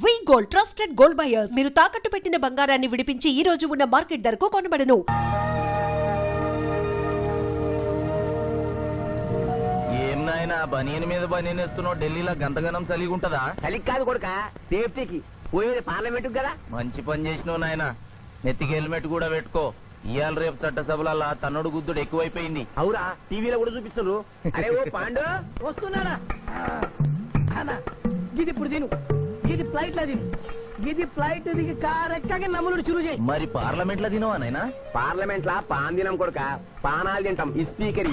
వి gold trusted gold buyers మీరు తాకట్టు పెట్టిన బంగారాన్ని విడిపించి ఈ రోజు ఉన్న మార్కెట్ ధరకు కొనబడను. ఏం నాయనా బనీన్ మీద బనీన్ వేస్తున్నావు? ఢిల్లీలో గంతగనం చలిగి ఉంటదా? చలికి కాదు కొడుక, సేఫ్టీకి. పోయేది పార్లమెంట్ కదా. మంచి పని చేసినావు నాయనా. నెత్తికి హెల్మెట్ కూడా పెట్టుకో. ఇవాళ రేపు చట్టసభల తన్నుడు గుద్దుడు ఎక్కువైపోయింది. అవురా, టీవీలో కూడా చూపిస్తున్నారు. అరే ఓ పాండు వస్తున్నానా గిది ఇప్పుడు తిను, గిది ఫ్లైట్ లో తిను, గిది ఫ్లైట్ దిగి కార్ ఎక్కగా నమ్ములు చురు చేయి. మరి పార్లమెంట్ లో తినవా నాయనా? పార్లమెంట్ లా పాన్ తినం కొడుక, పానాలు తింటాం. ఈ స్పీకర్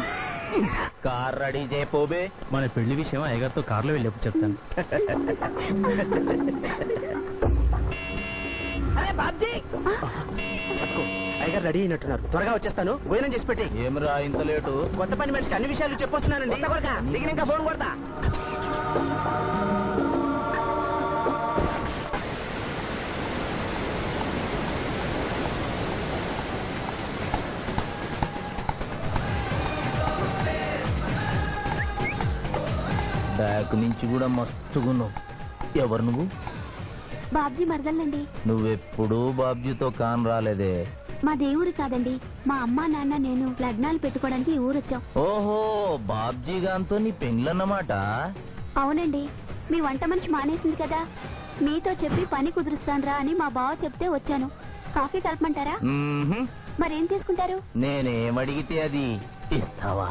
కార్ రెడీ చేయపోబే. మన పెళ్లి విషయం అయ్యగారితో కారులో వెళ్ళేప్పుడు చెప్తాను. అరే బాబ్జీ, అయ్యగారు రెడీ అయినట్టున్నారు. త్వరగా వచ్చేస్తాను, భోజనం చేసి పెట్టి. ఏమిరా ఇంత లేటు? కొత్త పని మనిషికి అన్ని విషయాలు చెప్పొస్తున్నానండి. దిగిన ఇంకా ఫోన్ కొడతా. బ్యాక్ నుంచి కూడా మస్తుగున్నావు. ఎవరు నువ్వు? బాబ్జీ మరదలండి. నువ్వెప్పుడూ బాబ్జీతో కాన్ రాలేదే. మా దేవురు కాదండి, మా అమ్మా నాన్న నేను లగ్నాలు పెట్టుకోవడానికి ఈ ఊరొచ్చాం. ఓహో, బాబ్జీ గాంతో నీ పెండ్లన్నమాట. అవునండి, మీ వంట మనిషి మానేసింది కదా, మీతో చెప్పి పని కుదురుస్తాన్రా అని మా బావ చెప్తే వచ్చాను. కాఫీ కలపమంటారా? మ్మ్హ్మ్. మరేం తీసుకుంటారు? నేనేమడిగితే అది ఇస్తావా?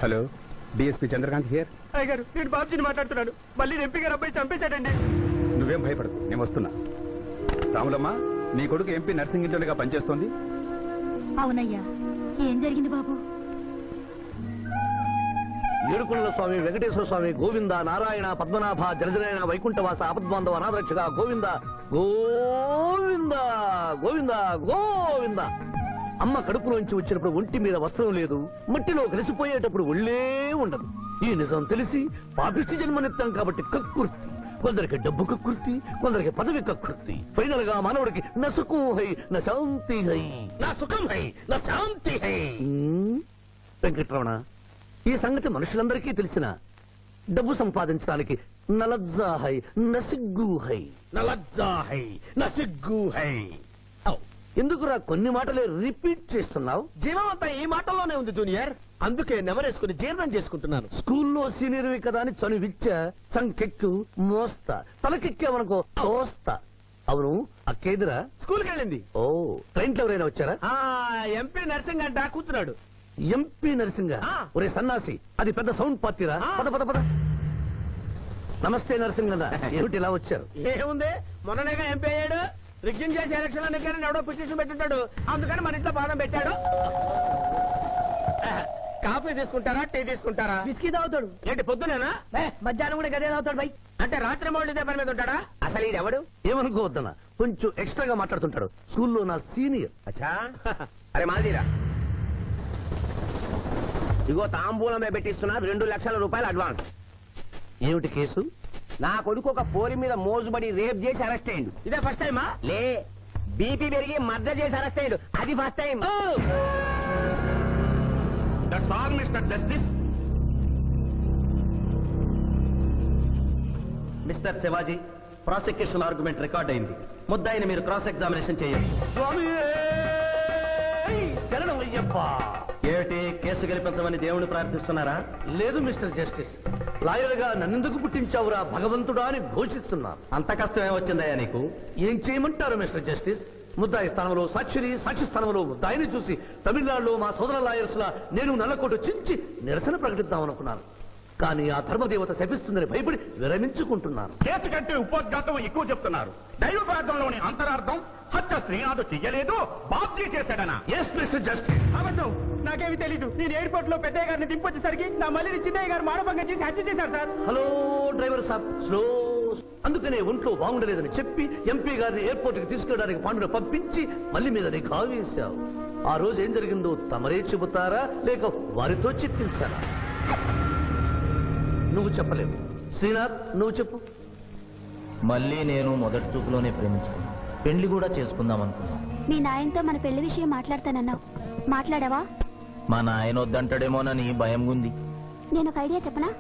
Hello, DSP Chandrakanth here. అయ్యగారు, నేను బాబ్జీని మాట్లాడుతున్నాను. మళ్ళీ ఎంపీ గారు అబ్బాయి చంపేశాడండి. నువ్వేం భయపడదు, నేను వస్తున్నా. రాములమ్మ, నీ కొడుకు ఎంపీ నర్సింగ్ ఇంటర్గా పనిచేస్తోంది. అవునయ్యా, ఏం జరిగింది బాబు? ఏడుకొండల స్వామి, వెంకటేశ్వర స్వామి, గోవింద, నారాయణ, పద్మనాభ, జలజనాయన, వైకుంఠవాస, ఆపద్బాంధవ, అనాథరక్షక, గోవింద గోవింద గోవింద గోవింద. అమ్మ కడుపులోంచి వచ్చినప్పుడు ఒంటి మీద వస్త్రం లేదు, మట్టిలో కలిసిపోయేటప్పుడు ఒళ్ళే ఉండదు. ఈ నిజం తెలిసి పాపిష్టి జన్మనిత్తం కాబట్టి కక్కుర్తి. కొందరికి డబ్బు కక్కుర్తి, కొందరికి పదవి కక్కుర్తి. ఫైనల్ గా మానవుడికి నా సుఖం హై, నా శాంతి హై. నా సుఖం హై, నా శాంతి హై. వెంకటరమణ, ఈ సంగతి మనుషులందరికీ తెలిసిన డబ్బు సంపాదించడానికి నలజ్జా హై, నసిగ్గు హై. నలజ్జా హై, నసిగ్గు హై. ఎందుకురా కొన్ని మాటలే రిపీట్ చేస్తున్నావు? జీవం అంతా ఈ మాటల్లోనే ఉంది జూనియర్, అందుకే నెమరేసుకుని జీర్ణం చేసుకుంటున్నాను. స్కూల్లో సీనియర్వి కదా అని చనువిచ్చ సంకెక్కు మోస్తా, తలకెక్కావనుకో తోస్తా. అవును, అక్కేదిరా స్కూల్కి వెళ్ళింది. ఓ, ట్రైన్లో ఎవరైనా వచ్చారా? ఎంపీ నర్సింగ్ అంట కూర్చున్నాడు. ఎంపీ నరసింగ. ఆ. ఒరే సన్నాసి, అది పెద్ద సౌండ్ పార్టీరా. ఆ. పద పద పద. నమస్తే నరసింగన్న, ఏమిటి ఇలా వచ్చారు? ఏముంది, మొన్ననేగా ఎంపీ అయ్యాడు. రిగ్గింగ్ చేసి ఎలక్షన్ అన్నికని ఎవడో పిటిషన్ పెట్టుంటాడు, అందుకని మన ఇంట్లో బాధం పెట్టాడు. కాఫీ తీసుకుంటారా, టీ తీసుకుంటారా? బిస్కీ తాగుతాడు. ఏంటి పొద్దునేనా? మధ్యాహ్నం కూడా గదే తాగుతాడు బై. అంటే రాత్రి మౌళ్ళు ఇదే పని మీద ఉంటాడా? అసలు ఇది ఎవడు? ఏమనుకోవద్దన్న, కొంచెం ఎక్స్ట్రాగా మాట్లాడుతుంటాడు. స్కూల్లో నా సీనియర్. అచ్చా, అరే మాదిరా, ఇగో తాంబూలమే పెట్టిస్తున్నా, 2 లక్షల రూపాయలు అడ్వాన్స్. ఏమిటి కేసు? నా కొడుకు ఒక పోరి మీద మోజుబడి రేప్ చేసి అరెస్ట్ అయ్యిండు. ఇదే ఫస్ట్ టైమా? లే, బీపీ పెరిగి మర్డర్ చేసి అరెస్ట్ అయ్యాడు, అది first time. That's all mister justice. Mister Shivaji, prosecution argument record అయింది. ముద్దాయిని మీరు క్రాస్ ఎగ్జామినేషన్ చేయండి. ఏమిటి, కేసు గెలిపించమని దేవుని ప్రార్థిస్తున్నారా? లేదు మిస్టర్ జస్టిస్, లాయర్ గా నన్నెందుకు పుట్టించావురా భగవంతుడా అని ఘోషిస్తున్నా. అంత కష్టం ఏమొచ్చిందయ్యా నీకు? ఏం చేయమంటారు మిస్టర్ జస్టిస్? ముద్దాయి స్థానంలో సాక్షిని, సాక్షి స్థానంలో ముద్దాయిని చూసి తమిళనాడులో మా సోదర లాయర్స్ లా నేను నల్లకోటు చించి నిరసన ప్రకటిద్దామనుకున్నాను. కానీ ఆ ధర్మదేవత శపిస్తుందని భయపడి విరమించుకుంటున్నాను. కేసు కంటే ఉపోద్ఘాతం ఎక్కువ చెప్తున్నారు. దైవ ప్రార్థనలోని అంతరార్థం హత్య శ్రీనాథు చెయ్యలేదు, బాబ్జీ చేశాడనా? Yes mister justice. అబద్ధం, నాకేమి తెలీదు. నేను ఎయిర్పోర్ట్ లో పెద్దయ్య గారిని దింపొచ్చేసరికి నా మళ్ళీ చిన్నయ్య గారు మానభంగం చేసి హత్య చేశారు సార్. హలో డ్రైవర్ సాబ్, స్లో. అందుకనే ఒంట్లో బాగుండలేదని చెప్పి ఎంపీ గారిని ఎయిర్పోర్ట్ కి తీసుకెళ్ళడానికి పాండును పంపించి మళ్ళీ మీద నీకు వేశావు. ఆ రోజు ఏం జరిగిందో తమరే చెబుతారా లేక వారితో చెప్పించారా? నువ్వు చెప్పలేవు. శ్రీనాథ్, నువ్వు చెప్పు. మళ్ళీ నేను మొదటి చూపులోనే ప్రేమించుకున్నాను. పెళ్లి కూడా చేసుకుందాం అనుకున్నాను. మీ నాయనతో మన పెళ్లి విషయం మాట్లాడతానన్నావు, మాట్లాడావా? మా నాయన వద్దంటాడేమోనని భయం ఉంది. నేను ఒక ఐడియా చెప్పనా?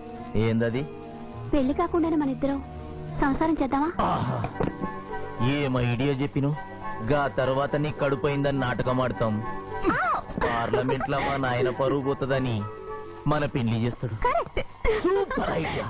ఏందది? పెళ్లి కాకుండానే మన ఇద్దరం సంసారం చేద్దామా? ఆహా, ఏం ఐడియా చెప్పిను. గా తర్వాత నీ కడుపోయిందని నాటకం ఆడతాం. పార్లమెంట్ లో మా నాయన పరువు పోతుందని మన పెళ్లి చేస్తాడు. Super idea.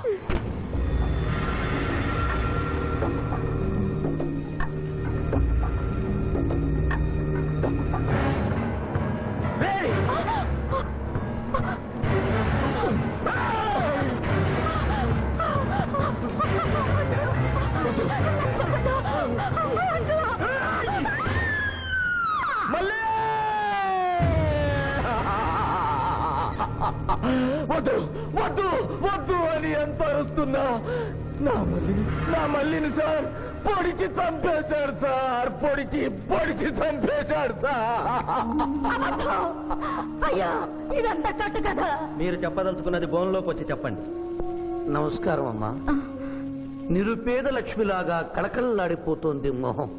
వద్దు వద్దు వద్దు అని ఎంత అరుస్తున్నా నా మల్లిని సార్ పొడిచి చంపేశాడు సార్. పొడిచి చంపేశాడు సార్. అయ్యా, ఇదంతా కట్టు కదా. మీరు చెప్పదలుచుకున్నది బోన్లోకి వచ్చి చెప్పండి. నమస్కారం అమ్మా. నిరుపేద లక్ష్మిలాగా కళకళలాడిపోతోంది మొహం.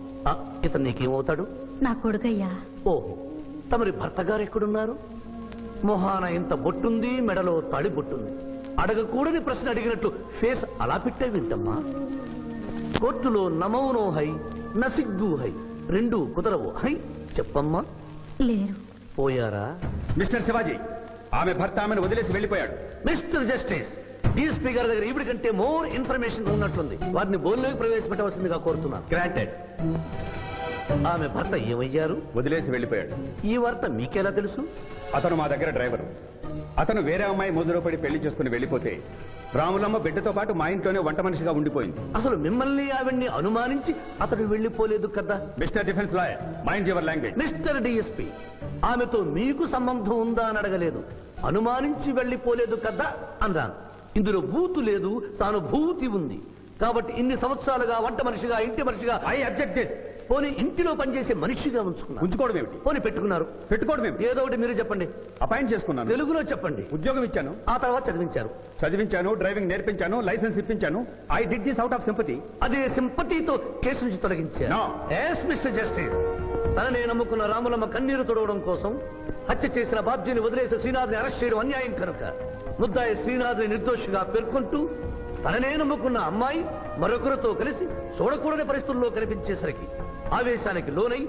ఇతను నీకేమవుతాడు? నా కొడుకయ్యా. ఓహో, తమరి భర్త గారు ఎక్కడున్నారు? మొహాన ఇంత బొట్టుంది, మెడలో తాళి బొట్టుంది. అడగకూడని ప్రశ్న అడిగినట్టు ఫేస్ అలా పెట్టే వింటమ్మా. కోర్టులో నమౌనో హై, నసిగ్గు హై, రెండు కుదరవు హై. చెప్పమ్మా. లేరు. పోయారా? మిస్టర్ శివాజీ, ఆమె భర్త ఆమెను వదిలేసి వెళ్ళిపోయాడు. మిస్టర్ జస్టిస్, డీఎస్పీ గారి దగ్గర ఇవిడి కంటే మోర్ ఇన్ఫర్మేషన్ ఉన్నట్లుంది. వారిని బోన్లోకి ప్రవేశపెట్టవలసిందిగా కోరుతున్నాను. గ్రాంటెడ్. ఆమె భర్త ఏమయ్యారు? వదిలేసి వెళ్ళిపోయాడు. ఈ వార్త మీకెలా తెలుసు? అతను మా దగ్గర డ్రైవరు. అతను వేరే అమ్మాయి మోజులో పడి పెళ్లి చేసుకుని వెళ్ళిపోతే రాములమ్మ బిడ్డతో పాటు మా ఇంట్లోనే వంట మనిషిగా ఉండిపోయింది. అసలు మిమ్మల్ని ఆవిడ్ని అనుమానించి అతడు వెళ్ళిపోలేదు కదా? Mister defence lawyer, mind your language. Mister DSP, ఆమెతో మీకు సంబంధం ఉందా అని అడగలేదు, అనుమానించి వెళ్ళిపోలేదు కదా అన్నాను. ఇందులో భూతు లేదు, తాను భూతి ఉంది. కాబట్టి ఇన్ని సంవత్సరాలుగా వంట మనిషిగా, ఇంటి మనిషిగా, ఐ అబ్జెక్ట్ దిస్. పోనీ ఇంటిలో పనిచేసే మనిషిగా ఉంచుకున్నారు. ఉంచుకోవడం ఏమిటి? పోనీ పెట్టుకున్నారు. పెట్టుకోవడం ఏమిటి? ఏదో ఒకటి మీరు చెప్పండి. అపాయింట్ చేసుకున్నాను. తెలుగులో చెప్పండి. ఉద్యోగం ఇచ్చాను. ఆ తర్వాత చదివించారు. చదివించాను, డ్రైవింగ్ నేర్పించాను, లైసెన్స్ ఇప్పించాను. I did this out of sympathy. అదే సింపతితో కేసు నుంచి తొలగించారు. No. Yes, Mr. Justice. తననే నమ్ముకున్న రాములమ్మ కన్నీరు తొడవడం కోసం హత్య చేసిన బాబ్జీని వదిలేసి శ్రీనాథ్ని అరెస్ట్ చేయడం అన్యాయం కనుక ముద్దాయి శ్రీనాథ్ని నిర్దోషిగా పేర్కొంటూ తననే నమ్ముకున్న అమ్మాయి మరొకరితో కలిసి చూడకూడని పరిస్థితుల్లో కనిపించేసరికి ఆవేశానికి లోనై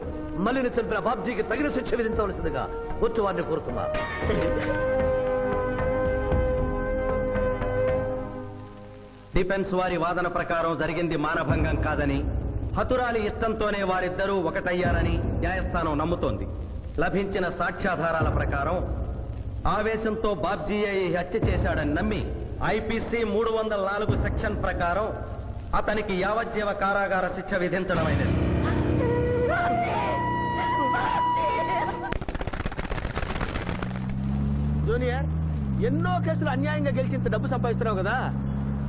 మల్లిని చంపిన బాబ్జీకి తగిన శిక్ష విధించవలసిందిగా కోర్టు వారిని కోరుతున్నారు. డిఫెన్స్ వారి వాదన ప్రకారం జరిగింది మానభంగం కాదని, హతురాలి ఇష్టంతోనే వారిద్దరూ ఒకటయ్యారని న్యాయస్థానం నమ్ముతోంది. లభించిన సాక్ష్యాధారాల ప్రకారం ఆవేశంతో బాబ్జీయే ఈ హత్య చేశాడని నమ్మి ఐపీసీ 304 సెక్షన్ ప్రకారం అతనికి యావజ్జీవ కారాగార శిక్ష విధించడమైనది. జూనియర్, ఎన్నో కేసులు అన్యాయంగా గెలిచి ఇంత డబ్బు సంపాదిస్తున్నావు కదా,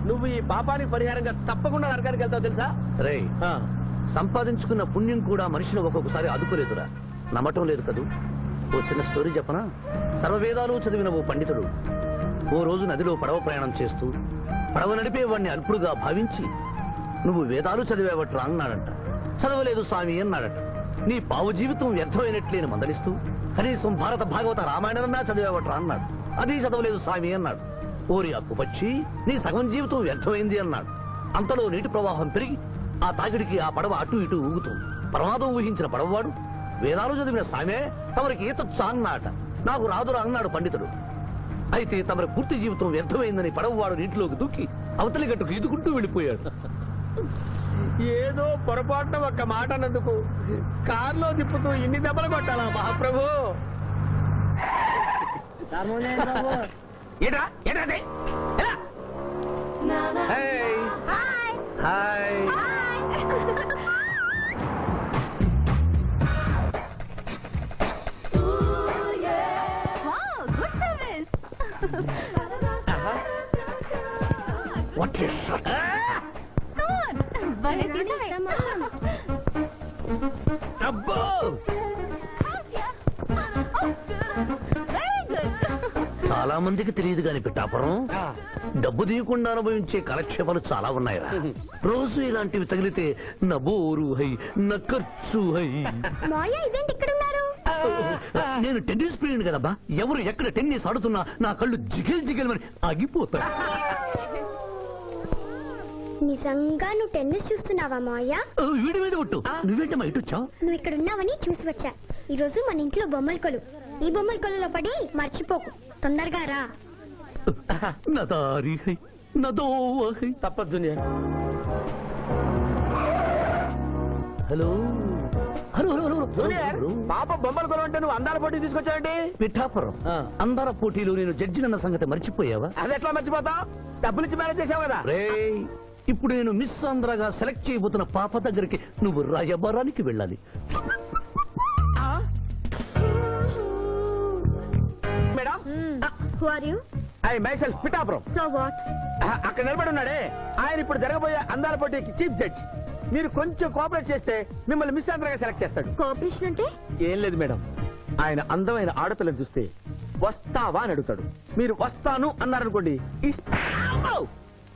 నువ్వు ఈ పాపానికి పరిహారంగా తప్పకుండా నరకానికి వెళ్తావు తెలుసా? రే, సంపాదించుకున్న పుణ్యం కూడా మనిషిని ఒక్కొక్కసారి అదుపులేదురా. నమ్మటం లేదు కదూ. ఓ చిన్న స్టోరీ చెప్పనా? సర్వవేదాలు చదివిన ఓ పండితుడు ఓ రోజు నదిలో పడవ ప్రయాణం చేస్తూ పడవ నడిపేవాడిని అల్పుడుగా భావించి, నువ్వు వేదాలు చదివేవట్రా అన్నాడంట. చదవలేదు స్వామి అన్నాడట. నీ పావు జీవితం వ్యర్థమైనట్లేని మందలిస్తూ, కనీసం భారత భాగవత రామాయణన్నా చదివేవట్రా అన్నాడు. అది చదవలేదు స్వామి అన్నాడు. ఓరి అక్కుపక్షి, నీ సగం జీవితం వ్యర్థమైంది అన్నాడు. అంతలో నీటి ప్రవాహం పెరిగి ఆ తాకిడికి ఆ పడవ అటు ఇటు ఊగుతుంది. ప్రమాదం ఊహించిన పడవవాడు, వేదాలు చదివిన సామే తమరికి ఈతొచ్చా అన్నాట. నాకు రాదురా అన్నాడు పండితుడు. అయితే తమరి పూర్తి జీవితం వ్యర్థమైందని పడవవాడు నీటిలోకి దూకి అవతలి గట్టుకు ఈదుకుంటూ వెళ్ళిపోయాడు. ఏదో పొరపాటున ఒక్క మాట అన్నందుకు కారులో తిప్పుతూ ఇన్ని దెబ్బలు కొట్టాలా మహాప్రభు? ఏంట్రా ఏంటది? హాయ్ వాట్ ఇస్ అబ్బో చాలా మందికి తెలియదు కాని పిఠాపురం డబ్బు తీయకుండా అనుభవించే కాలక్షేపాలు చాలా ఉన్నాయిరా. రోజు ఇలాంటివి తగిలితే నా బోరు హై నా ఖర్చు హై. మాయా ఇదేంటి ఇక్కడ ఉన్నారు? నేను టెన్నిస్ ప్లేయర్ కదబ్బా. ఎవరు ఎక్కడ టెన్నిస్ ఆడుతున్నా నా కళ్ళు జిగిల్ జిగిల్ అని ఆగిపోతాయి. నిజంగా నువ్వు టెన్నిస్ చూస్తున్నావా మాయా? వీడి మీద ఒట్టు. నువ్వేంటమ్మా ఇటు వచ్చావు? నువ్వు ఇక్కడ ఉన్నావని చూసి వచ్చా. ఈ రోజు మన ఇంట్లో బొమ్మల కొలు. ఈ బొమ్మల కొలులో పడి మర్చిపోకు. తొందరగా రా. నా దారి హై నా దోవ హై. తప్పదు hello hello hello junior hello పాప బొమ్మలు కొనుంటే నువ్వు అందాల పోటీ తీసుకొచ్చావండి. పిఠాపురం అందాల పోటీలో నేను జడ్జినన్న సంగతి మర్చిపోయావా? అది ఎట్లా మర్చిపోతావు? డబ్బులిచ్చి మేనేజ్ చేసావు కదా. రేయ్, ఇప్పుడు నేను మిస్ ఆంధ్రగా సెలెక్ట్ చేయబోతున్న పాప దగ్గరికి నువ్వు రాయబారానికి వెళ్ళాలి. Madam Who are you? I myself Pithapuram. So what? అక్కడ నిలబడి ఉన్నాడే ఆయన ఇప్పుడు జరగబోయే అందాల పోటీకి చీఫ్ జడ్జ్. మీరు కొంచెం కోఆపరేట్ చేస్తే మిమ్మల్ని మిస్ ఆంధ్రగా సెలెక్ట్ చేస్తాడు. కోఆపరేషన్ అంటే? ఏం లేదు మేడం, ఆయన అందమైన ఆడపిల్లని చూస్తే వస్తావా అని అడుగుతాడు. మీరు వస్తాను అన్నారనుకోండి,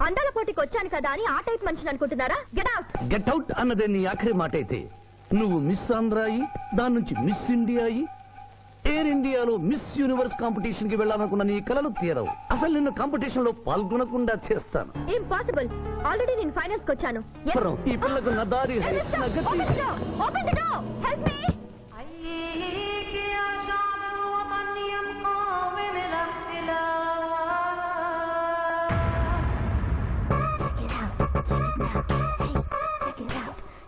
అందాల పోటీకి వచ్చాను కదా అని ఆ టైప్ మనిషిని అనుకుంటున్నారా? Get out. గెట్ అవుట్ అన్నదే నీ ఆఖరి మాట అయితే నువ్వు మిస్ ఆంధ్ర అయి దాని నుంచి మిస్ ఇండియా అయి ఎయిర్ ఇండియాలో మిస్ యూనివర్స్ కాంపిటీషన్ కి వెళ్ళాలనుకున్న నీ కలలు తీరవు. అసలు నిన్ను కాంపిటీషన్ లో పాల్గొనకుండా చేస్తాను. ఇంపాసిబుల్. ఆల్రెడీ నేను ఫైనల్స్ కి వచ్చాను. పిఠాపురం, ఈ పిల్లకు నా దారి హై, నా గతి. Open the door. Help me.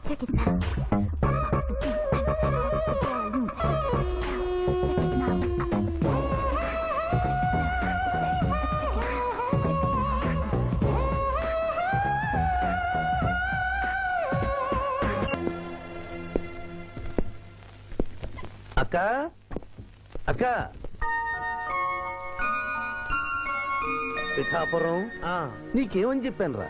Check it out. అక్క అక్క పిఠాపురం, నీకేమని చెప్పాను రా?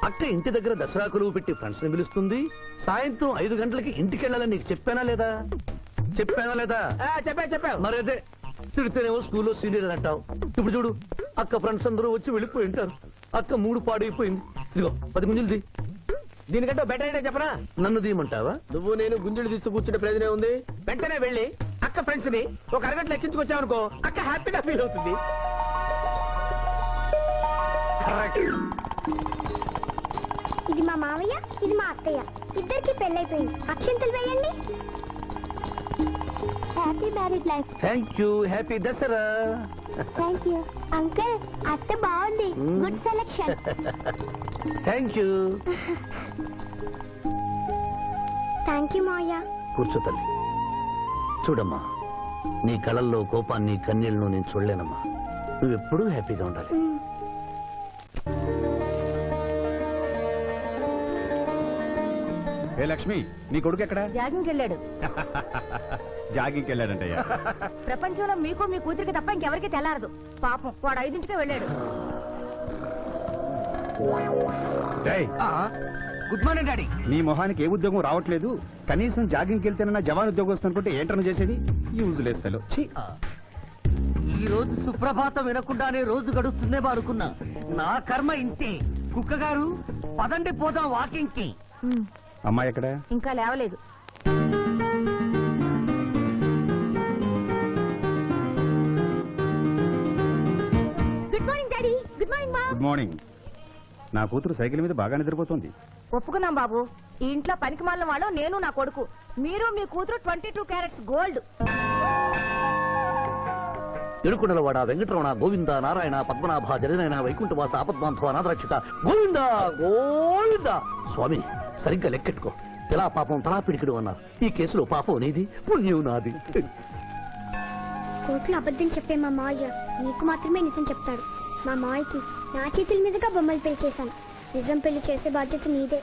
అక్క ఇంటి దగ్గర దసరా కొలువు పెట్టి ఫ్రెండ్స్ ని పిలుస్తుంది. సాయంత్రం 5 గంటలకి ఇంటికి వెళ్ళాలని నీకు చెప్పానా లేదా? చెప్పావు. మరి అదే తిడితేనేమో స్కూల్లో సీనియర్ అని అంటావు. ఇప్పుడు చూడు, అక్క ఫ్రెండ్స్ అందరూ వచ్చి వెళ్ళిపోయి ఉంటారు. అక్క మూడు పాడైపోయింది. ఇదిగో 10 గుంజులు దీనికంటే బెటర్ అయితే చెప్పనా? నన్ను తీయమంటావా? నువ్వు నేను గుంజులు తీసి కూర్చుంటే ప్రయోజనం ఉంది. వెంటనే వెళ్ళి అక్క ఫ్రెండ్స్ ని ఒక అరగంట ఎక్కించుకొచ్చావనుకో, అక్క హ్యాపీగా ఫీల్ అవుతుంది. ఇది మా మావయ్య, ఇది మా అత్తయ్య. ఇద్దరికి పెళ్ళైపోయింది. అక్షంతలు వేయండి. Happy married life. Thank you. Happy Dasara. Thank you uncle. అత్త బాగుంది. Good selection. Thank you. Thank you మావయ్య. కూర్చో తల్లి. చూడమ్మా, నీ కళల్లో కోపాన్ని కన్నీళ్లను నేను చూడలేనమ్మా. నువ్వెప్పుడూ హ్యాపీగా ఉండాలి. ఏ లక్ష్మి, నీ కొడుకు ఎక్కడ? జాగింగ్కి వెళ్ళాడు. జాగింగ్కి వెళ్ళాడంటయ్యా. ప్రపంచంలో మీకు మీ కూతురికి తప్ప ఇంకెవరికి తెల్లారదు. పాపం వాడు 5ంటికే వెళ్ళాడు. డేయ్, గుడ్ మార్నింగ్ డాడీ. నీ మొహానికి ఏ ఉద్యోగం రావట్లేదు. కనీసం జాగింగ్కి వెళ్తేనన్నా జవాన్ ఉద్యోగం వస్తుంది అనుకుంటే ఏంటన్నా చేసేది? Useless fellow. ఈ రోజు సుప్రభాతం వినకుండానే రోజు గడుస్తుందే అనుకున్నా. నా కర్మ ఇంతే. కుక్క గారు పదండి పోదాం వాకింగ్ కి. అమ్మాయి ఎక్కడ? ఇంకా లేవలేదు. Good morning daddy. Good morning ma. Good morning. నా కూతురు సైకిల్ మీద బాగా నిద్రపోతుంది. ఒప్పుకున్నాం బాబు. ఈ ఇంట్లో పనికి మాలిన వాళ్ళు నేను, నా కొడుకు. మీరు మీ కూతురు 22 క్యారెట్స్ గోల్డ్. ఎరుకుడలవాడ వెంకటరమణ గోవింద నారాయణ పద్మనాభ జగనైన వైకుంఠవాస ఆపద్బాంధవ నాథరక్షక గోవింద గోవింద. స్వామి, సరిగ్గా లెక్కెట్టుకో. ఎలా పాపం తలా పిడికిడు అన్నారు. ఈ కేసులో పాపం నీది, పుణ్యం నాది. కోర్టులో అబద్ధం చెప్పే మా మావయ్య నీకు మాత్రమే నిజం చెప్తాడు. మా మాయకి నా చేతుల మీదుగా బొమ్మలు పెళ్లి చేశాను. నిజం పెళ్లి చేసే బాధ్యత నీదే.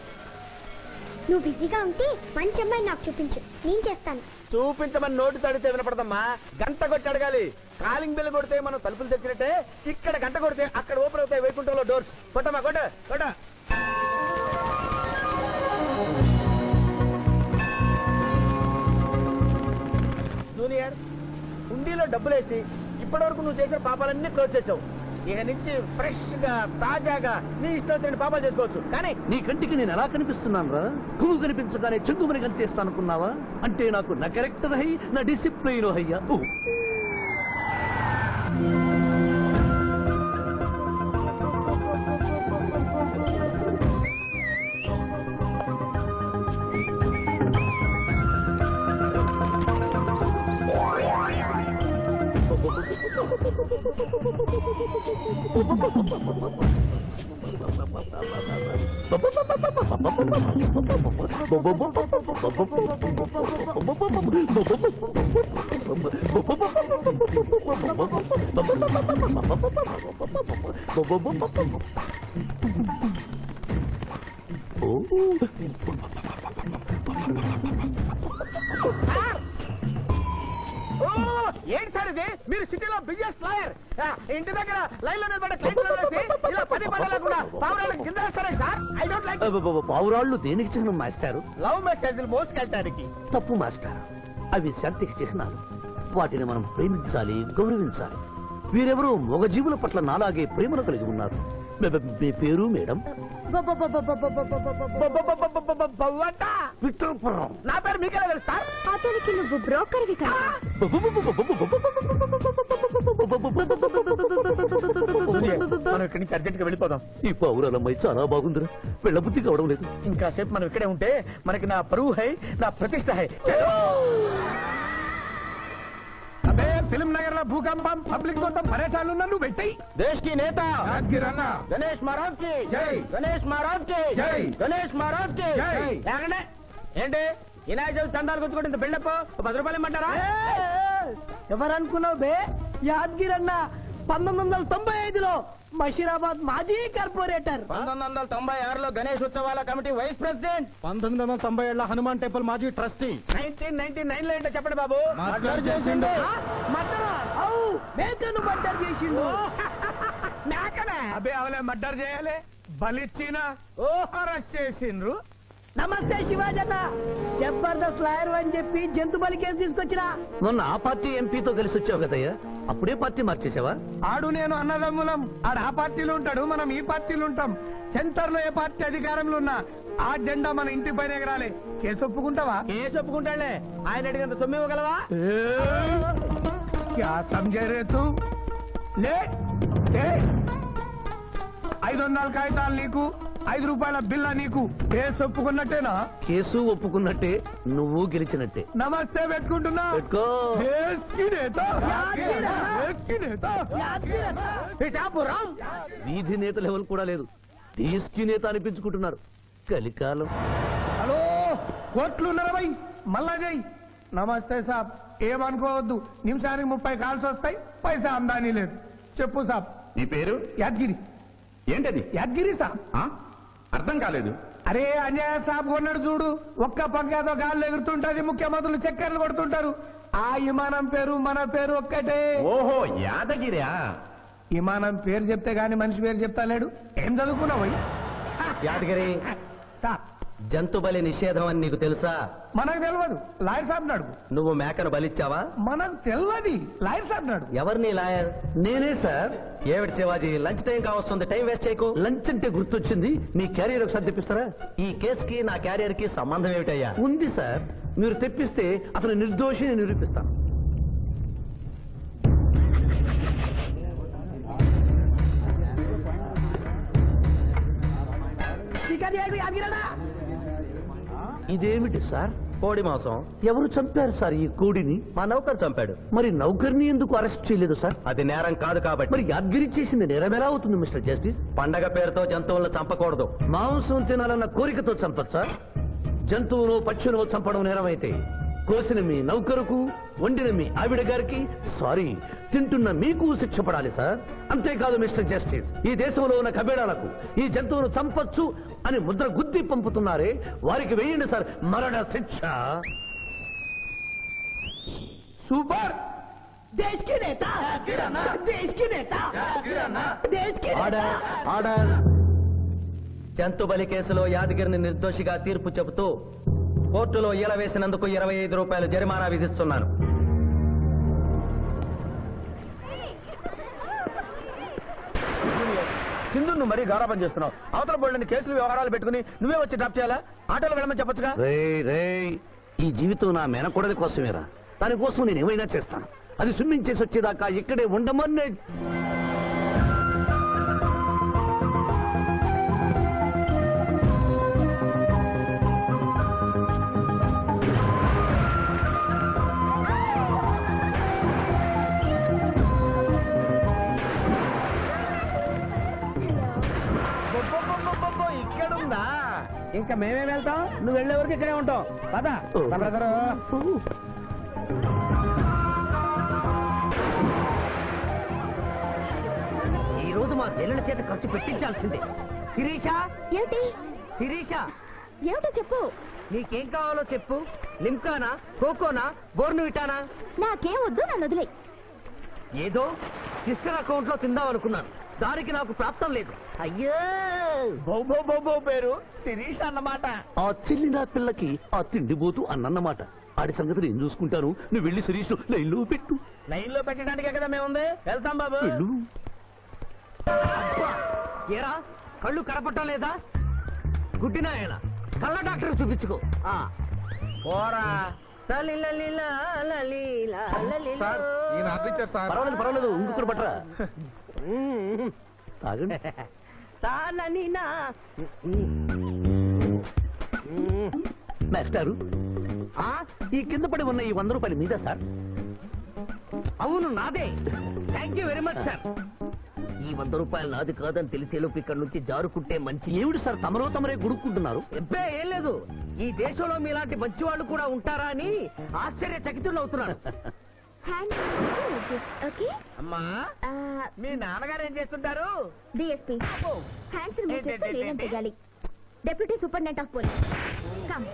నువ్వు బిజీగా ఉంటే మంచి అమ్మాయి నాకు చూపించు, నేను చేస్తాను. చూపించమని నోటి తడితే వినపడదమ్మా, గంట కొట్టి అడగాలి. కాలింగ్ బిల్ కొడితే మనం తలుపులు తెచ్చినట్టే, ఇక్కడ గంట కొడితే అక్కడ ఓపెన్ అవుతాయి వైకుంఠంలో డోర్స్. కొట్టమ్మా, కొట్ట కొట్ట. జూనియర్, హుండీలో డబ్బులేసి ఇప్పటివరకు నువ్వు చేసిన పాపాలన్నీ క్లోజ్ చేసావు. ఇక నుంచి ఫ్రెష్ గా తాజాగా నీ ఇష్టం వచ్చిన పాపాలు చేసుకోవచ్చు. కానీ నీ కంటికి నేను ఎలా కనిపిస్తున్నాను రా? పువ్వు కనిపించగానే చెంగుమని కనిపిస్తాను అనుకున్నావా? అంటే నాకు నా క్యారెక్టర్ హై, నా డిసిప్లైన్ హయ్యా. ఏంటి సార్ ఇది? మీరు సిటీలో బిజినెస్ లాయర్, ఇంటి దగ్గర లైన్ లో నిలబడ్డ క్లయింట్ ఇలా పని పడలేకుండా పావురాళ్ళకి కింద వేస్తారే సార్. I don't like. పావురాళ్ళు దేనికి చిహ్నం మాస్టారు? లవ్ మెసేజ్లు మోసుకెళ్ళటానికి. తప్పు మాస్టర్, అవి శాంతికి చిహ్నాలు. వాటిని మనం ప్రేమించాలి, గౌరవించాలి. వీరెవరూ మగజీవుల పట్ల నాలాగే ప్రేమను కలిగి ఉన్నారు. మీ పేరు మేడం? విక్టర్పురం. నా పేరు మీకెలా తెలుసు సార్? అతనికి నువ్వు బ్రోకర్వి కదా. మనం ఇక్కడి నుంచి అర్జెంట్ గా వెళ్ళిపోదాం. ఈ పావురాలమ్మాయి చాలా బాగుందిరా, వెళ్ళబుద్ధి కావడం లేదు. ఇంకా సేపు మనం ఇక్కడే ఉంటే మనకి నా పరువు హై, నా ప్రతిష్ట హై. అబే ఫిల్మ్ నగర్ లో భూకంపం, పబ్లిక్ మొత్తం పరేషాన్లు ఉన్నా నువ్వు పెట్టాయి. దేశ్ కి నేత గణేష్ మహారాజ్ కి జై, గణేష్ మహారాజ్ కి జై, గణేష్ మహారాజ్ కి జై. ఏమండి? ఏంటి వినాయక చవితి చందాలు గుర్తుకుంటే ఇంత బిల్డప్ 10 రూపాయలు ఇమ్మంటారా? ఎవరనుకున్నావు బే? యాద్గిరి అన్న 1995లో మషీరాబాద్ మాజీ కార్పొరేటర్. 1996లో గణేష్ ఉత్సవాల committee vice president. 1997 Hanuman temple మాజీ ట్రస్టీ. 1999 లో ఏంటో చెప్పండి బాబు. మర్డర్ చేసిండు. మర్డరా? అవు, మేకను మర్డర్ చేసిండు. మేకనే? అబే అవలే మర్డర్ చేయాలి, బలిచ్చిన అరెస్ట్ చేసిండ్రు. నమస్తే శివాజన్న, జబర్దస్త్ లాయర్ అని చెప్పి జంతు బలి కేసు తీసుకొచ్చినా. మొన్న ఆ పార్టీ ఎంపీతో కలిసి వచ్చావు కదయ్యా, అప్పుడే పార్టీ మార్చేసావా? ఆడు నేను అన్నదమ్ములం. ఆడు ఆ పార్టీలో ఉంటాడు, మనం ఈ పార్టీలో ఉంటాం. సెంటర్ లో ఏ పార్టీ అధికారంలో ఉన్నా ఆ జెండా మన ఇంటి పైన ఎగరాలి. కేసు ఒప్పుకుంటావా? కేసు ఒప్పుకుంటాడులే. ఆయన అడిగినంత సొమ్ము ఇవ్వగలవా? క్యా సమझे रे तू? ले 500 కాగితాలు నీకు, 5 రూపాయల బిల్ల నీకు. కేసు ఒప్పుకున్నట్టేనా? కేసు ఒప్పుకున్నట్టే, నువ్వు గెలిచినట్టే. నమస్తే పెట్టుకుంటున్నా. పెట్టుకో. దేశ్ కి నేత, దేశ్ కి నేత. పిఠాపురం వీధి నేత లెవెల్ కూడా లేదు, తీసుకి నేత అనిపించుకుంటున్నారు. కలికాలం. హలో, కోట్లు ఉన్నారా భయ్? మళ్ళా జై. నమస్తే సాబ్, ఏమనుకోవద్దు. నిమిషానికి 30 కాల్స్ వస్తాయి, పైసా ఆమ్దానీ లేదు. చెప్పు సాబ్. నీ పేరు? యాద్గిరి. ఏంటది? యాద్గిరి సాబ్. అర్థం కాలేదు. అరే అంజయ్య సాబ్ కొన్నాడు చూడు, ఒక్క పంకేదో గాల్లో ఎగురుతుంటది, ముఖ్యమంత్రులు చక్కర్లు కొడుతుంటారు. ఆ విమానం పేరు మన పేరు ఒక్కటే. ఓహో, యాదగిరా? విమానం పేరు చెప్తే గాని మనిషి పేరు చెప్తా లేడు. ఏం చదువుకున్నావు? యాదగిరి, సాబ్ జంతు బలి నిషేధం అని నీకు తెలుసా? మనకు తెలియదు, లాయర్ సాబ్ అడుగు. నువ్వు మేకను బలిచ్చావా? మనకు తెలియదు, లాయర్ సాబ్ అడుగు. ఎవరిని లాయర్? నేనే సార్. ఏమిటి శివాజీ, లంచ్ టైం కావస్తుంది, టైం వేస్ట్ చేయకు. లంచ్ అంటే గుర్తొచ్చింది, మీ క్యారియర్ ఒకసారి తెప్పిస్తారా? ఈ కేసుకి నా క్యారియర్ కి సంబంధం ఏమిటయ్యా? ఉంది సార్, మీరు తెప్పిస్తే అతను నిర్దోషిని నిరూపిస్తాను. ఇదేమిటి సార్? కోడి మాంసం. ఎవరు చంపారు సార్ ఈ కోడిని? మా నౌకరు చంపాడు. మరి నౌకర్ని ఎందుకు అరెస్ట్ చేయలేదు సార్? అది నేరం కాదు కాబట్టి. మరి యాద్గిరి చేసింది నేరం ఎలా అవుతుంది మిస్టర్ జస్టిస్? పండగ పేరుతో జంతువులను చంపకూడదు. మాంసం తినాలన్న కోరికతో చంపచ్చు సార్. జంతువును పక్షులను చంపడం నేరమైతే కోసిన మీ నౌకరుకు, వండిన మీ ఆవిడ గారికి, సారీ, తింటున్న మీకు శిక్ష పడాలి సార్. అంతేకాదు మిస్టర్ జస్టిస్, ఈ దేశంలో ఉన్న కబేడాలకు ఈ జంతువును చంపొచ్చు అని ముద్ర గుద్ది పంపుతున్నారే, వారికి వేయండి సార్ మరణ శిక్ష. సూపర్. Order, order. జంతు బలి కేసులో యాదగిరిని నిర్దోషిగా తీర్పు చెబుతూ కోర్టులో ఈల వేసినందుకు 25 రూపాయలు జరిమానా విధిస్తున్నాను. సింధు నువ్వు మరీ గారాబం చేస్తున్నావు. అవతల బోల్డని కేసులు వ్యవహారాలు పెట్టుకుని నువ్వే వచ్చి డ్రాప్ చేయాలా? ఆటోలో వెళ్ళమని చెప్పొచ్చుగా. రేయ్, ఈ జీవితం నా మేనకోడలి కోసమేరా. దానికోసం నేను ఏమైనా చేస్తాను. అది స్విమ్మింగ్ చేసి వచ్చేదాకా ఇక్కడే ఉండమని. ఇక్కడుందా? ఇంకా మేమే వెళ్తాం, నువ్వు వెళ్లే వరకు ఇక్కడే ఉంటాం. పదా బ్రదరు. ఈ రోజు మా చెల్లెల చేత ఖర్చు పెట్టించాల్సిందే. శిరీష, ఏంటి శిరీష, ఏమిటో చెప్పు. నీకేం కావాలో చెప్పు. లిమ్కానా, కోకోనా, బోర్నువిటానా? నాకేం వద్దు, నన్ను వదిలే. ఏదో సిస్టర్ అకౌంట్ లో తిందాం అనుకున్నాను. దానికి నాకు ప్రాప్తం లేదు. అయ్యో, బౌ పేరు శిరీష్ అన్నమాట. ఆ చెల్లి నా పిల్లకి ఆ తిండిపోతూ అన్నమాట. ఆడి సంగతి నేను చూసుకుంటాను. నువ్వు వెళ్ళి శిరీష్ లైన్లో పెట్టు. లైన్ లో పెట్టడానికే కదా మేముంది. వెళ్తాం బాబు. వెళ్ళు. ఏరా కళ్ళు కనపడటం లేదా? గుడ్డినాయన కళ్ళ డాక్టర్ చూపించుకో. పోరా. పర్వాలేదు పర్వాలేదు, ఇంకొకరు పట్టరా. తాగండి. మాస్టారు, ఈ కింద పడి ఉన్న ఈ 100 రూపాయలు మీద సార్? అవును, నాదే. Thank you very much sir. ఈ 100 రూపాయలు నాది కాదని తెలిసేలోపు ఇక్కడ నుంచి జారుకుంటే మంచి. ఏమిటి సార్ తమరో తమరే గుడుక్కుంటున్నారు? ఎబ్బే ఏం లేదు. ఈ దేశంలో మీలాంటి మంచి వాళ్ళు కూడా ఉంటారా అని ఆశ్చర్యచకితులు అవుతున్నాను. ఓకే. అమ్మా, మీ నాన్నగారు ఏం చేస్తుంటారు? డిఎస్పీ హ్యాండ్స్ రిమూవ్ చేస్తే లేదని తెగాలి. Deputy superintendent of police. Come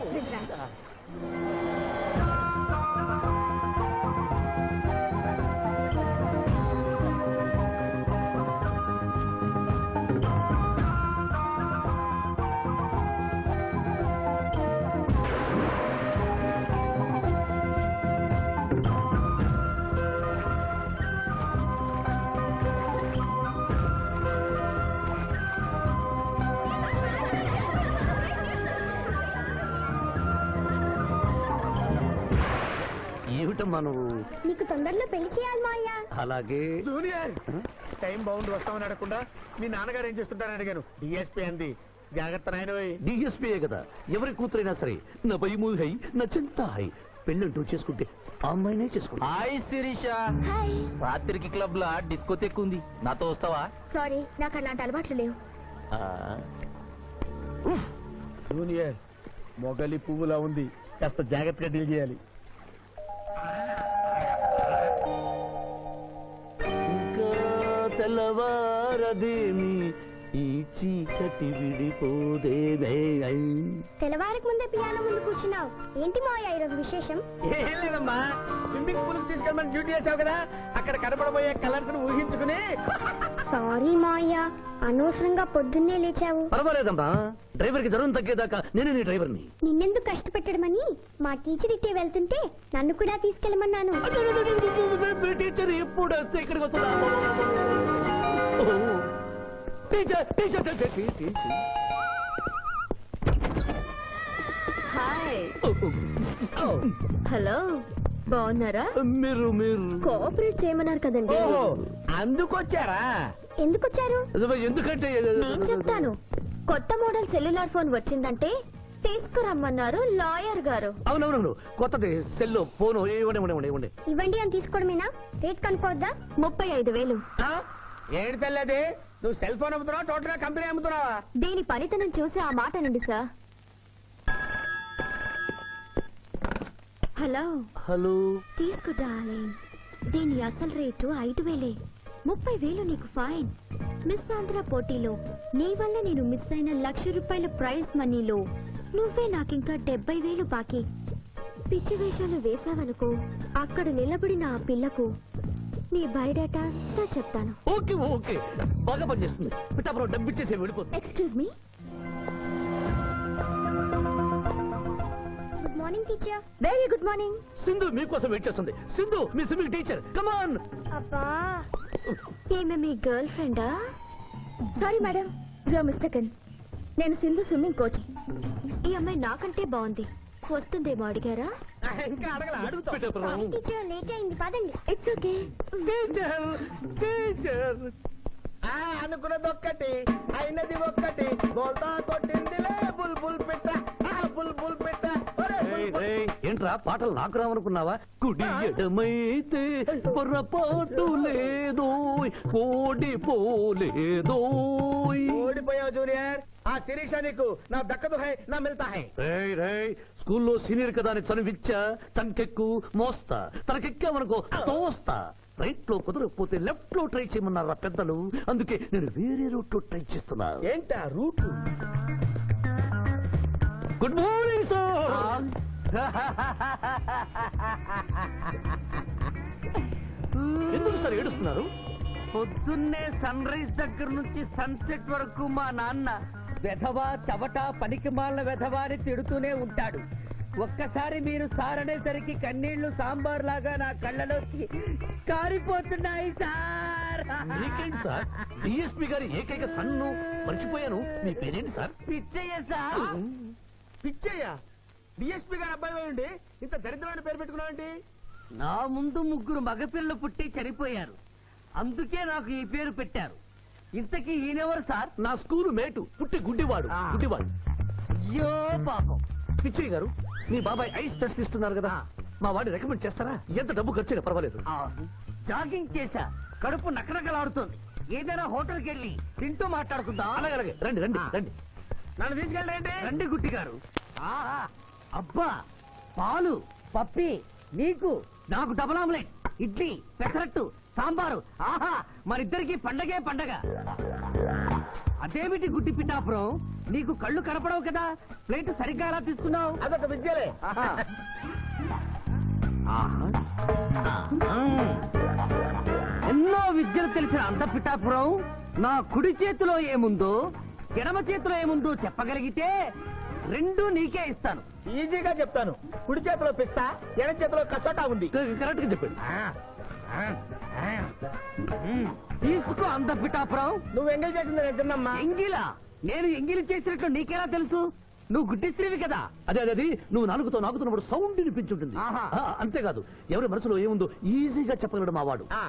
ఏమిటమ్మా నువ్వు? నీకు తొందరలో పెళ్లి చేయాలి మాయా. అలాగే. జూనియర్, టైం బాగుండి వస్తామని అడగకుండా మీ నాన్నగారు ఏం చేస్తుంటారని అడిగాను. డిఎస్పీ అంది. జాగ్రత్త నాయన. డిఎస్పీయే కదా, ఎవరి కూతురైనా సరే నా భయము హై, నా చింత హై. పెళ్ళంటూ చేసుకుంటే ఆ అమ్మాయినే చేసుకుంటా. హాయ్ శిరీష. హాయ్. రాత్రికి క్లబ్ లా డిస్కోతెక్ ఉంది, నాతో వస్తావా? సారీ, నాకు అలాంటి అలవాట్లు లేవు. జూనియర్, మొగలి పువ్వులా ఉంది, కాస్త జాగ్రత్తగా డీల్ చేయాలి. ఇంకా తెల్లవారదేమి ఈ చీకటి విడిపోదేమే. తెల్లవారికి ముందే పియానో ముందు కూర్చున్నావు. ఏంటి మాయా ఈరోజు విశేషం? ఏం లేదమ్మా, స్విమ్మింగ్ పూల్ తీసుకెళ్ళమని డ్యూటీ చేసావు కదా, అక్కడ కనపడబోయే కలర్స్ ఊహించుకుని. సారీ మాయా, అనవసరంగా పొద్దున్నే లేచావు. పర్వాలేదమ్మా, డ్రైవర్ కి జ్వరం తగ్గేదాకా నేనే నీ డ్రైవర్ని. నిన్నెందుకు కష్టపెట్టడమని మా టీచర్ ఇట్టే వెళ్తుంటే నన్ను కూడా తీసుకెళ్ళమన్నాను. టీచర్ ఎప్పుడు వస్తే ఇక్కడికి వస్తుందా? Teacher teacher teacher. Hi. Hello, బాగున్నారా? మీరు మీరు కోఆపరేట్ చేయమన్నారు కదండి. ఓహో, అందుకొచ్చారా? ఎందుకొచ్చారు? ఎందుకంటే నేను చెప్తాను. కొత్త మోడల్ సెల్యులార్ ఫోన్ వచ్చిందంటే తీసుకురమ్మన్నారు లాయర్ గారు. అవునవునవును, కొత్తది సెల్లో ఫోను. ఇవ్వండి. ఇవ్వండి అని తీసుకోవడమేనా? రేట్ కనుక్కోవద్దా? 35,000. ఏంటి తెల్లది? నువ్వు సెల్ ఫోన్ అమ్ముతున్నావా, టోటల్ గా కంపెనీ అమ్ముతున్నావా? దీని పనితనం చూసి ఆ మాట నండి సార్. హలో హలో తీసుకో డార్లింగ్. దీని అసలు రేటు 5,000. 30,000 నీకు ఫైన్. మిస్ ఆంధ్ర పోటీలో నీ వల్ల నేను మిస్ అయిన ₹1,00,000 ప్రైజ్ మనీలో నువ్వే నాకింకా 70,000 బాకీ. పిచ్చి వేషాలు వేసావనుకో, అక్కడ నిలబడిన ఆ పిల్లకు నీ బయోడేటా అంతా చెప్తాను. ఓకే ఓకే బాగా పనిచేస్తుంది. పిఠాపురం డబ్బిచ్చేసి వెళ్ళిపోతుంది. Excuse me. Good morning teacher. Very good morning. Sindhu మీకోసం వెయిట్ చేస్తుంది. సింధు మీ స్విమ్మింగ్ టీచర్, కమాన్. అబ్బా, ఈమె మీ గర్ల్ ఫ్రెండా? Sorry madam, you are mistaken. నేను సింధు స్విమ్మింగ్ కోచ్. ఈ అమ్మాయి నాకంటే బాగుంది. వస్తుందేమో అడిగారా? ఇంకా అడగల, అడుగుతా. పిఠాపురం టీచర్ లేట్ అయింది, పదండి. It's okay. Teacher teacher. అనుకున్నది ఒక్కటి, అయినది ఒక్కటి. బోల్తా కొట్టిందిలే బుల్బుల్ పిట్ట, బుల్బుల్ పిట్ట. ఒరే, బుల్బుల్. ఏంట్రా పాటలు నాకు రావనుకున్నావా? కుడి ఎడమైతే పొరపాటు లేదో, ఓడిపోలేదో. ఓడిపోయావు జూనియర్. ఆ శిరీష నీకు నా దక్కదు హై, నా మిల్తా హై. స్కూల్లో సీనియర్ కదా అని చనువిచ్చా, చంకెక్కు మోస్తా, తనకెక్కామనుకో తోస్తా. రైట్ లో కుదరకపోతే లెఫ్ట్ లో ట్రై చేయమన్నారా పెద్దలు. అందుకే నేను వేరే రూట్ లో ట్రై చేస్తున్నా. ఏంటా రూట్? Good morning sir. ఎందుకు సార్ ఏడుస్తున్నారు? పొద్దున్నే సన్ రైజ్ దగ్గర నుంచి సన్సెట్ వరకు మా నాన్న వెధవా చవట పనికిమాలిన వెధవా అని తిడుతూనే ఉంటాడు. ఒక్కసారి మీరు సార్ అనేసరికి కన్నీళ్లు సాంబార్ లాగా నా కళ్ళలోకి కారిపోతున్నాయి సార్. మీకేంటి సార్? డిఎస్పీ గారి ఏకైక సన్ను మర్చిపోయాను. మీ పేరేంటి sir? Pichayya sir. Pichayya DSP గారి అబ్బాయి ఉండి ఇంత దరిద్రమైన పేరు పెట్టుకున్నావంటి? నా ముందు 3 మగపిల్లలు పుట్టి చనిపోయారు, అందుకే నాకు ఈ పేరు పెట్టారు. ఇంతకీ ఈయనెవరు సార్? నా స్కూలు మేటు, పుట్టి గుడ్డివాడు. గుడ్డివాడు. అయ్యో పాపం. పిచ్చయ్య గారు, మీ బాబాయ్ ఐస్ టెస్ట్ ఇస్తున్నారు కదా, మా వాడిని రికమెండ్ చేస్తారా? ఎంత డబ్బు ఖర్చైనా పర్వాలేదు. జాగింగ్ చేశా, కడుపు నకనకలాడుతోంది. ఏదైనా హోటల్కి వెళ్ళి తింటూ మాట్లాడుకుందాం. అలాగే రండి రండి రండి. నన్ను తీసుకెళ్ళండి. రండి గుట్టి గారు. ఆహా, అబ్బా, పాలు పప్పి, నీకు నాకు డబుల్ ఆమ్లెట్, ఇడ్లీ పెసరట్టు సాంబారు. ఆహా, మరిద్దరికి పండగే పండగ. అదేమిటి గుడ్డి పిఠాపురం, నీకు కళ్ళు కనపడవు కదా, ప్లేట్ సరిగ్గా ఎలా తీసుకున్నావు? అదొక విద్యలే. ఎన్నో విద్యలు తెలిసిన అంత పిఠాపురం నా కుడి చేతిలో ఏముందో ఎడమ చేతిలో ఏముందో చెప్పగలిగితే 2 నీకే ఇస్తాను. ఈజీగా చెప్తాను. కుడి చేతిలో పిస్తా, ఎడ చేతిలో కసోటా ఉంది. కరెక్ట్ గా చెప్పండి. తీసుకో అంత పిఠాపురం. నువ్వు ఎంగేజ్ చేసింది నేను తిన్నమ్మా. ఎంగిలా? నేను ఎంగిలి చేసినట్లు నీకెలా తెలుసు? నువ్వు గుడ్డి స్త్రీవి కదా. అదే అది నువ్వు నాలుగుతో నాకుతున్నప్పుడు సౌండ్ వినిపించుంటుంది. ఆహా. అంతేకాదు ఎవరి మనసులో ఏముందో ఈజీగా చెప్పగలడు మా వాడు. ఆ,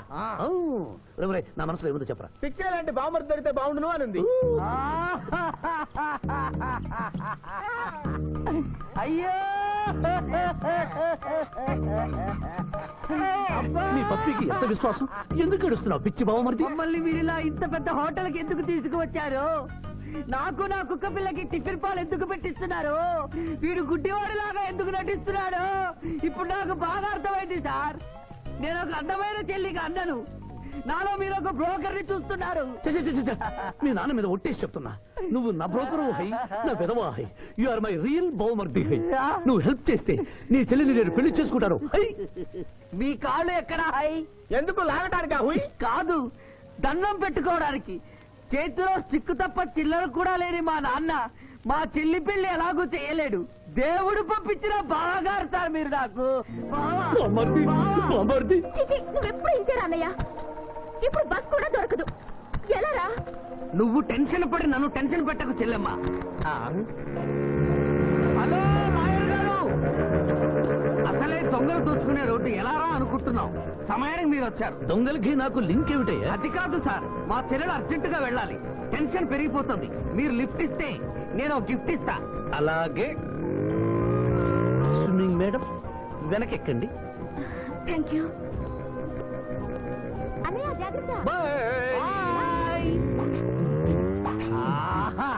నా మనసులో ఏముందో చెప్పరా? పిక్చర్ లాంటి బాంబర్ దొరికితే బాగుండును అని ఉంది. అయ్యో నీ పప్పికి ఎంత విశ్వాసం? ఎందుకు ఏడుస్తున్నావు పిచ్చి బావమరిది? మమ్మల్ని వీరిలా ఇంత పెద్ద హోటల్కి ఎందుకు తీసుకువచ్చారు? నాకు నా కుక్క పిల్లకి టిఫిన్ పాలు ఎందుకు పెట్టిస్తున్నారు? వీడు గుడ్డివాడిలాగా ఎందుకు నటిస్తున్నాడు? ఇప్పుడు నాకు బాగా అర్థమైంది సార్. నేను ఒక అందమైన చెల్లికి అన్నను, నాలో మీరు ఒక బ్రోకర్ ని చూస్తున్నారు. ఛ, ఛ, ఛ, ఛ, ఛ. మీ నాన్న మీద ఒట్టేసి చెప్తున్నా, నువ్వు నా బ్రోకరు హై, నా విధవా హై. యు ఆర్ మై రియల్ బావమర్ది హై. నువ్వు హెల్ప్ చేస్తే నీ చెల్లిని నేను పెళ్లి చేసుకుంటాను. హై. మీ కాళ్ళు ఎక్కడ హై? ఎందుకు లాగటానికా? హుయ్ కాదు, దండం పెట్టుకోవడానికి. చేతిలో స్టిక్ తప్ప చిల్లర కూడా లేని మా నాన్న మా చెల్లి పెళ్లి ఎలాగూ చేయలేడు. దేవుడు పంపించిన బాగా సార్ మీరు నాకు. బావమర్ది, బావమర్ది. చిచి, నువ్వెప్పుడు ఇంతేరా అన్నయ్య? ఇప్పుడు బస్ కూడా దొరకదు, ఎలా రా? నువ్వు టెన్షన్ పడి నన్ను టెన్షన్ పెట్టకు చెల్లెమ్మా. హలో లాయర్ గారు, అసలే దొంగలు దోచుకునే రోడ్డు ఎలా రా అనుకుంటున్నావు? సమయానికి మీరు వచ్చారు. దొంగలకి నాకు లింక్ ఏమిటయ్యా? అది కాదు సార్, మా చెల్లెలు అర్జెంట్ గా వెళ్ళాలి. టెన్షన్ పెరిగిపోతుంది. మీరు లిఫ్ట్ ఇస్తే నేను గిఫ్ట్ ఇస్తా. అలాగే. స్విమ్మింగ్ మేడం వెనకెక్కండి. Thank you. అన్నయ్య జాగ్రత్త. బాయ్. ఆహా,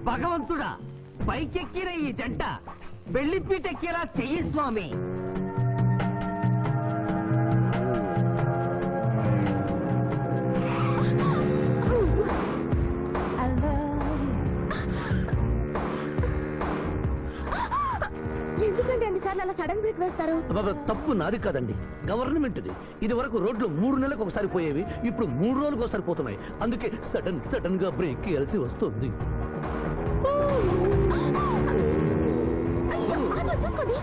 భగవంతుడా, పైకెక్కిన ఈ జంట బెల్లిపీటెక్కేలా చెయ్యి స్వామి. సడన్ బ్రేక్ వేస్తారు? తప్పు నాది కాదండి, గవర్నమెంట్ది. ఇది వరకు రోడ్లు 3 నెలలకు ఒకసారి పోయేవి, ఇప్పుడు 3 రోజులకు ఒకసారి పోతున్నాయి. అందుకే సడన్ గా బ్రేక్ వేయాల్సి వస్తుంది. అయ్యో, ఆటో చూసుకోండి.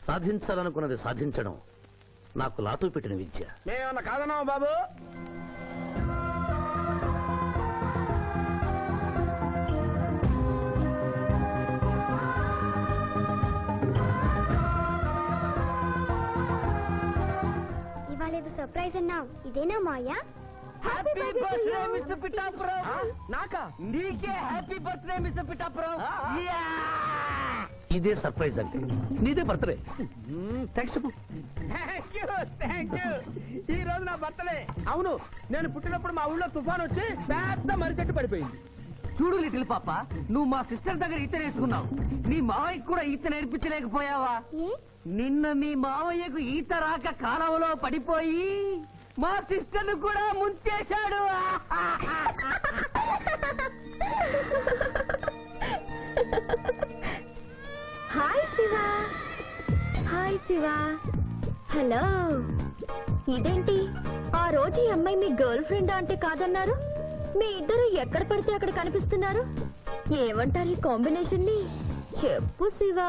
సాధించాలనుకున్నది సాధించడం నాకు లాతో పెట్టిన విద్య. మేమన్నా కాదన్నావా బాబు? ఇవాళ ఏదో సర్ప్రైజ్ అన్నావు, ఇదేనా మాయా? Happy birthday mister Pithapuram. నాకా? నీకే హ్యాపీ బర్త్డే మిస్టర్ పిఠాపురం. ఇదే సర్ప్రైజ్ అంటే. నీదే బర్త్డే. థ్యాంక్స్ చెప్పు. Thank you. ఈ రోజు నా బర్త్డే. అవును, నేను పుట్టినప్పుడు మా ఊళ్ళో తుఫాన్ వచ్చి పెద్ద మరిచెట్టు పడిపోయింది. చూడు లిటిల్ పాప, నువ్వు మా సిస్టర్ దగ్గర ఈత నేర్చుకున్నావు. నీ మావయ్యకు కూడా ఈత నేర్పించలేకపోయావా? ఏ? నిన్న మీ మావయ్యకు ఈత రాక కాలువలో పడిపోయి మా సిస్టర్ కూడా ముంచేశాడు. Hi Shiva. Hi Shiva. Hello. ఇదేంటి, ఆ రోజు ఈ అమ్మాయి మీ గర్ల్ ఫ్రెండ్ అంటే కాదన్నారు? మీ ఇద్దరు ఎక్కడ పడితే అక్కడ కనిపిస్తున్నారు. ఏమంటారు ఈ కాంబినేషన్ ని? చెప్పు శివ.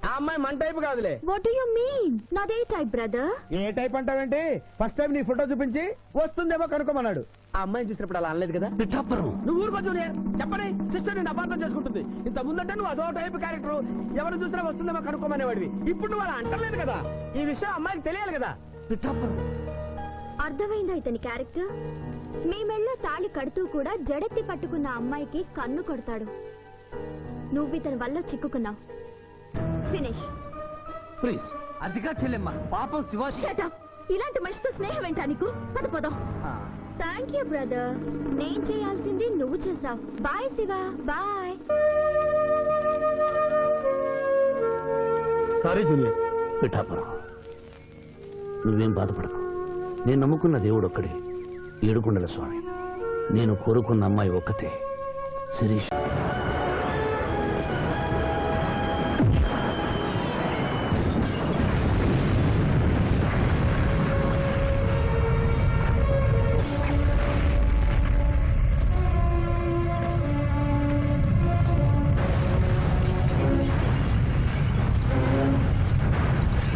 ఆ అమ్మాయి మన టైప్ కాదులే. What do you mean? నాదే టైప్ బ్రదర్. ఏ టైప్ అంటావేంటి? ఫస్ట్ టైం నీ ఫోటో చూపించి వస్తుందేమో కనుక్కోమన్నాడు. ఆ అమ్మాయిని చూసినప్పుడు అలా అనలేదు కదా. పిఠాపురం, నువ్వు ఊరుకో జూనియర్. చెప్పని సిస్టర్ నేను అపార్థం చేసుకుంటుంది. ఇంత ముందంటే నువ్వు అదో టైప్ క్యారెక్టర్, ఎవరు చూసినా వస్తుందేమో కనుక్కోమనేవాడివి. ఇప్పుడు నువ్వు అలా అంటలేదు కదా. ఈ విషయం అమ్మాయికి తెలియాలి కదా. పిఠాపురం. అర్థమైందా ఇతని క్యారెక్టర్? మీ మెళ్ళో తాళి కడుతూ కూడా జడెత్తి పట్టుకున్న అమ్మాయికి కన్ను కొడతాడు. నువ్వు ఇతని వల్ల చిక్కుకున్నావు. ఫినిష్. ప్లీజ్. అదిగా చెల్లెమ్మ, పాపం శివ. Shut up. ఇలాంటి మనిషితో స్నేహం ఏంటా నీకు? పద పదం. Thank you brother. నేను చేయాల్సింది నువ్వు చేసావు. Bye Shiva. Bye. Sorry junior. Pithapuram, నువ్వేం బాధపడకు. నేను నమ్ముకున్న దేవుడు ఒక్కడే, ఏడుకొండల స్వామి. నేను కోరుకున్న అమ్మాయి ఒక్కతే, శిరీష్.